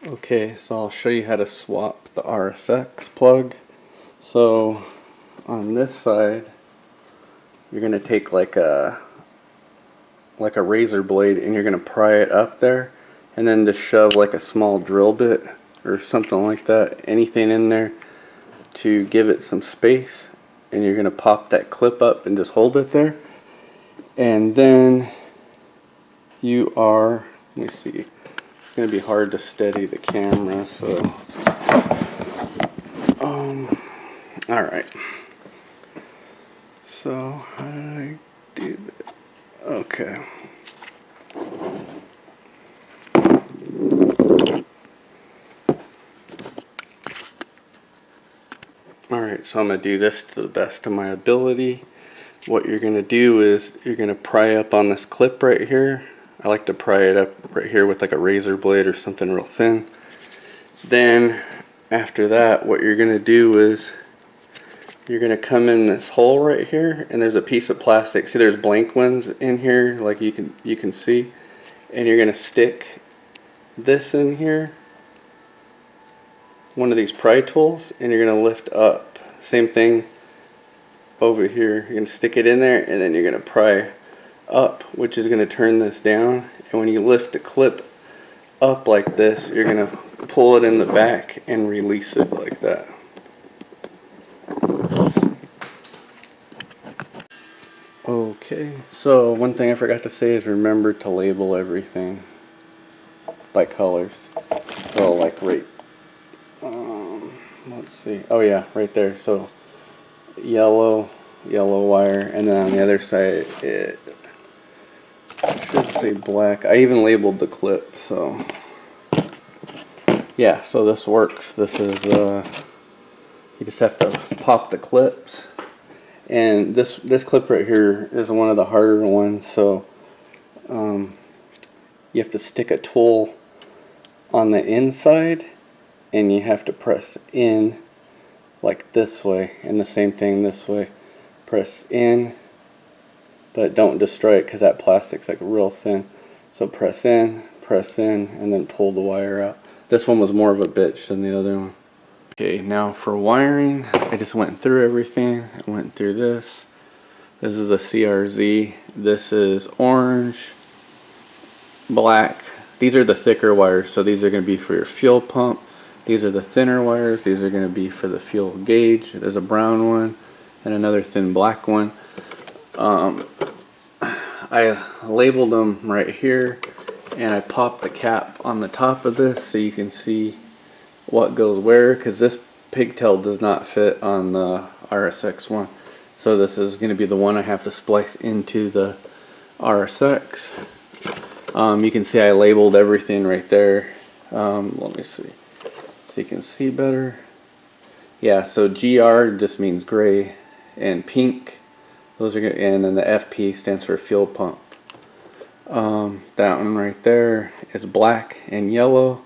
Okay, so I'll show you how to swap the RSX plug. So on this side, you're gonna take like a razor blade and you're gonna pry it up there, and then just shove like a small drill bit or something like that, anything in there to give it some space, and you're gonna pop that clip up and just hold it there. And then you are, let me see, it's going to be hard to steady the camera, so alright, so how did I do that? Okay, alright, so I'm going to do this to the best of my ability. What you're going to do is you're going to pry up on this clip right here. I like to pry it up right here with like a razor blade or something real thin. Then after that, what you're going to do is you're going to come in this hole right here, and there's a piece of plastic. See, there's blank ones in here, like you can see, and you're going to stick this in here, one of these pry tools, and you're going to lift up. Same thing over here. You're going to stick it in there, and then you're going to pry up, which is going to turn this down. And when you lift the clip up like this, you're going to pull it in the back and release it like that. Okay, so one thing I forgot to say is remember to label everything by colors. So like right, let's see, oh yeah, right there. So yellow wire, and then on the other side it should say black. I even labeled the clip, so yeah, so this works. This is you just have to pop the clips, and this clip right here is one of the harder ones, so you have to stick a tool on the inside and you have to press in like this way, and the same thing this way. Press in, but don't destroy it because that plastic's like real thin. So press in, and then pull the wire out. This one was more of a bitch than the other one. Okay, now for wiring, I just went through everything. I went through this. This is a CRZ. This is orange, black. These are the thicker wires, so these are going to be for your fuel pump. These are the thinner wires. These are going to be for the fuel gauge. There's a brown one and another thin black one. I labeled them right here, and I popped the cap on the top of this so you can see what goes where, because this pigtail does not fit on the RSX one. So this is going to be the one I have to splice into the RSX. You can see I labeled everything right there. Let me see so you can see better. Yeah, so GR just means gray, and pink, those are good, and then the FP stands for fuel pump. That one right there is black and yellow.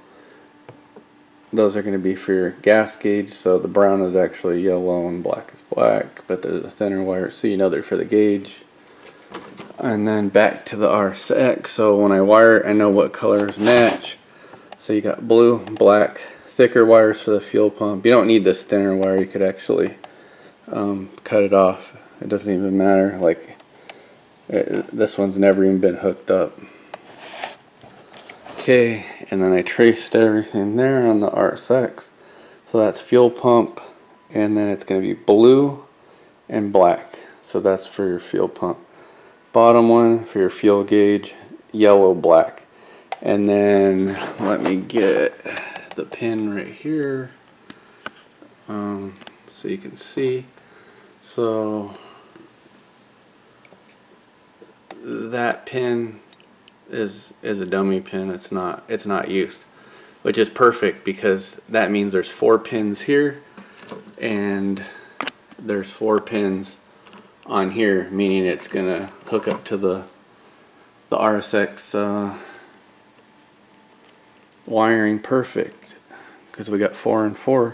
Those are going to be for your gas gauge. So the brown is actually yellow and black is black, but they're the thinner wires, so you know they're for the gauge. And then back to the RSX. So when I wire it, I know what colors match. So you got blue, black, thicker wires for the fuel pump. You don't need this thinner wire. You could actually cut it off. It doesn't even matter. Like this one's never even been hooked up. Okay, and then I traced everything there on the RSX. So that's fuel pump, and then it's going to be blue and black. So that's for your fuel pump. Bottom one for your fuel gauge, yellow, black. And then let me get the pin right here so you can see. So that pin is a dummy pin. It's not used, which is perfect because that means there's 4 pins here and there's 4 pins on here, meaning it's gonna hook up to the RSX wiring perfect, because we got 4 and 4,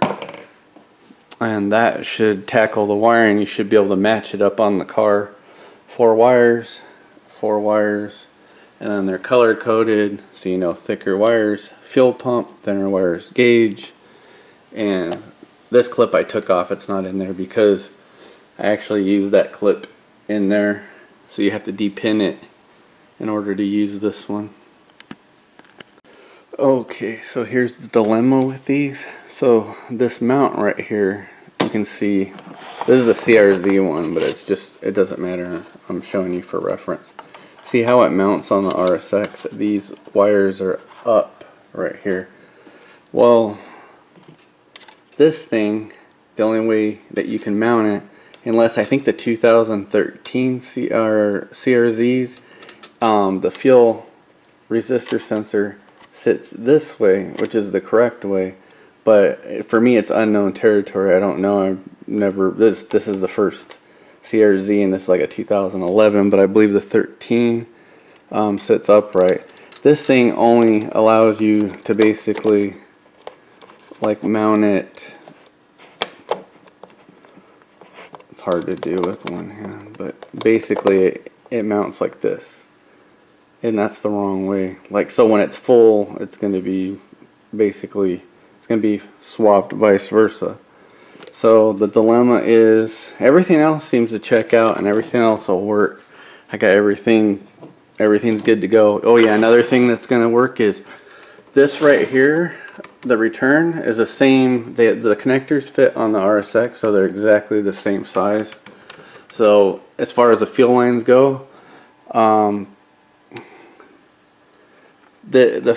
and that should tackle the wiring. You should be able to match it up on the car. 4 wires, and then they're color coded, so you know thicker wires fuel pump, thinner wires gauge. And this clip I took off, it's not in there because I actually used that clip in there, so you have to depin it in order to use this one. Okay, so here's the dilemma with these. So this mount right here, you can see this is the CRZ one, but it's just, it doesn't matter, I'm showing you for reference. See how it mounts on the RSX? These wires are up right here. Well, this thing, the only way that you can mount it, unless I think the 2013 CRZs, the fuel resistor sensor sits this way, which is the correct way, but for me it's unknown territory. I don't know. I've never, this is the first CRZ, and this is like a 2011, but I believe the 13 sits upright. This thing only allows you to basically like mount it. It's hard to do with one hand, but basically it mounts like this. And that's the wrong way. Like, so when it's full, it's going to be basically, it's going to be swapped vice versa. So the dilemma is, everything else seems to check out and everything else will work. I got everything's good to go. Oh yeah, another thing that's going to work is this right here. The return is the same. The connectors fit on the RSX, so they're exactly the same size. So as far as the fuel lines go, as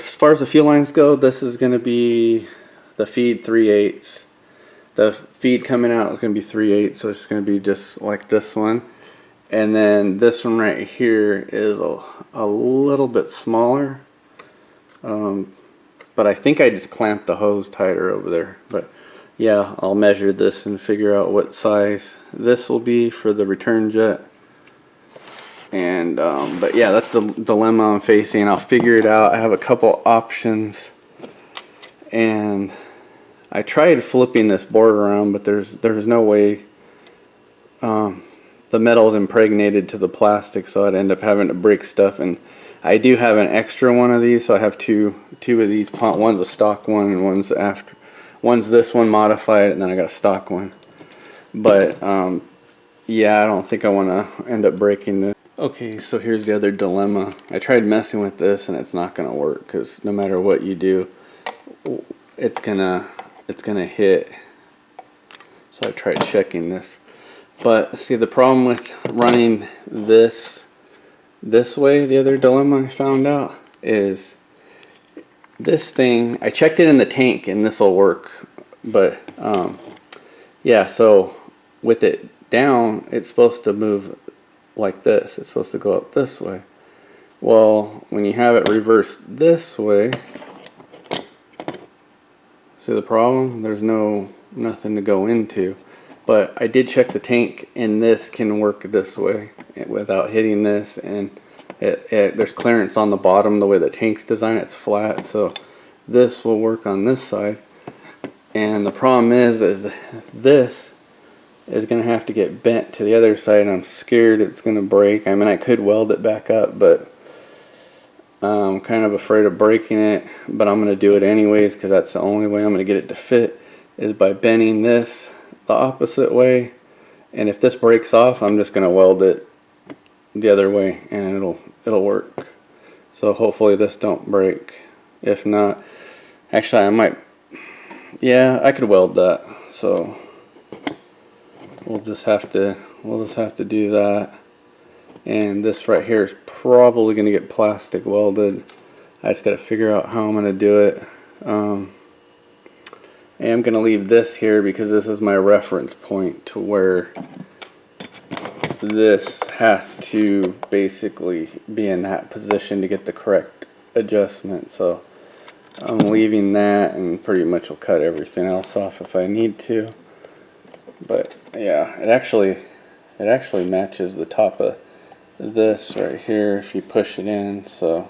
far as the fuel lines go, this is going to be the feed 3/8. The feed coming out is going to be 3/8, so it's going to be just like this one. And then this one right here is a little bit smaller. But I think I just clamped the hose tighter over there. But yeah, I'll measure this and figure out what size this will be for the return jet. And but yeah, that's the dilemma I'm facing. I'll figure it out. I have a couple options, and I tried flipping this board around, but there's no way. The metal is impregnated to the plastic, so I'd end up having to break stuff. And I do have an extra one of these, so I have two of these pump. One's a stock one, and one's this one modified, and then I got a stock one. But yeah, I don't think I want to end up breaking this. Okay, so here's the other dilemma. I tried messing with this, and it's not going to work, because no matter what you do, it's gonna hit. So I tried checking this. But see, the problem with running this way, the other dilemma I found out is this thing, I checked it in the tank and this will work, but yeah, so with it down, it's supposed to move like this. It's supposed to go up this way. Well, when you have it reversed this way, see the problem? There's nothing to go into. But I did check the tank, and this can work this way without hitting this, and there's clearance on the bottom. The way the tank's designed, it's flat, so this will work on this side. And the problem is this is going to have to get bent to the other side, and I'm scared it's going to break. I mean, I could weld it back up, but I'm kind of afraid of breaking it. But I'm going to do it anyways, because that's the only way I'm going to get it to fit, is by bending this the opposite way. And if this breaks off, I'm just going to weld it the other way, and it'll work. So hopefully this don't break. If not, actually I might, yeah, I could weld that. So we'll just have to do that. And this right here is probably going to get plastic welded. I just got to figure out how I'm going to do it. I am going to leave this here because this is my reference point to where this has to basically be in that position to get the correct adjustment. So I'm leaving that, and pretty much will cut everything else off if I need to. But yeah, it actually matches the top of this right here if you push it in. So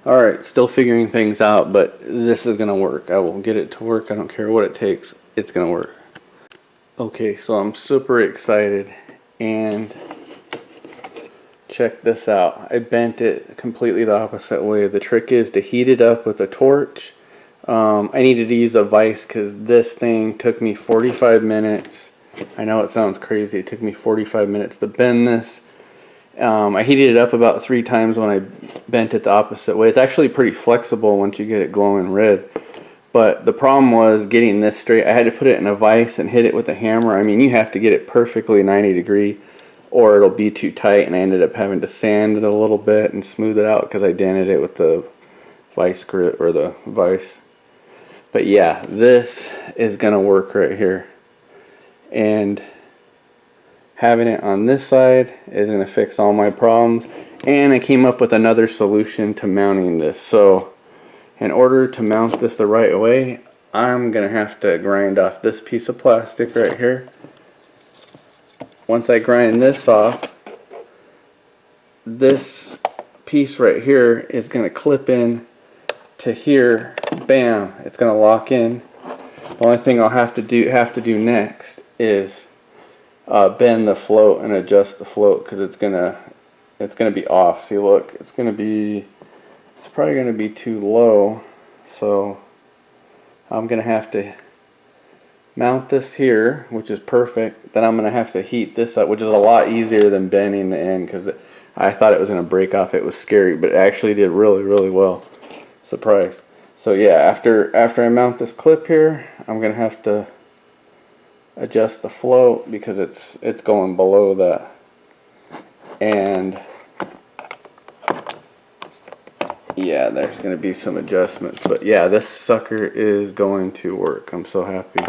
alright, still figuring things out, but this is going to work. I will get it to work. I don't care what it takes. It's going to work. Okay, so I'm super excited, and check this out. I bent it completely the opposite way. The trick is to heat it up with a torch. I needed to use a vise because this thing took me 45 minutes. I know it sounds crazy. It took me 45 minutes to bend this. I heated it up about 3 times when I bent it the opposite way. It's actually pretty flexible once you get it glowing red. But the problem was getting this straight. I had to put it in a vise and hit it with a hammer. I mean, you have to get it perfectly 90 degree or it'll be too tight, and I ended up having to sand it a little bit and smooth it out because I dented it with the vice grip or the vise. But yeah, this is gonna work right here, and having it on this side is gonna fix all my problems. And I came up with another solution to mounting this. So in order to mount this the right way, I'm gonna have to grind off this piece of plastic right here. Once I grind this off, this piece right here is gonna clip in to here. Bam, it's gonna lock in. The only thing I'll have to do next is bend the float and adjust the float, because it's gonna be off. See, look, it's probably gonna be too low, so I'm gonna have to mount this here, which is perfect. Then I'm gonna have to heat this up, which is a lot easier than bending the end, because I thought it was gonna break off. It was scary, but it actually did really well. Surprise. So yeah, after I mount this clip here, I'm gonna have to adjust the float because it's going below that. And yeah, there's gonna be some adjustments, but yeah, this sucker is going to work. I'm so happy.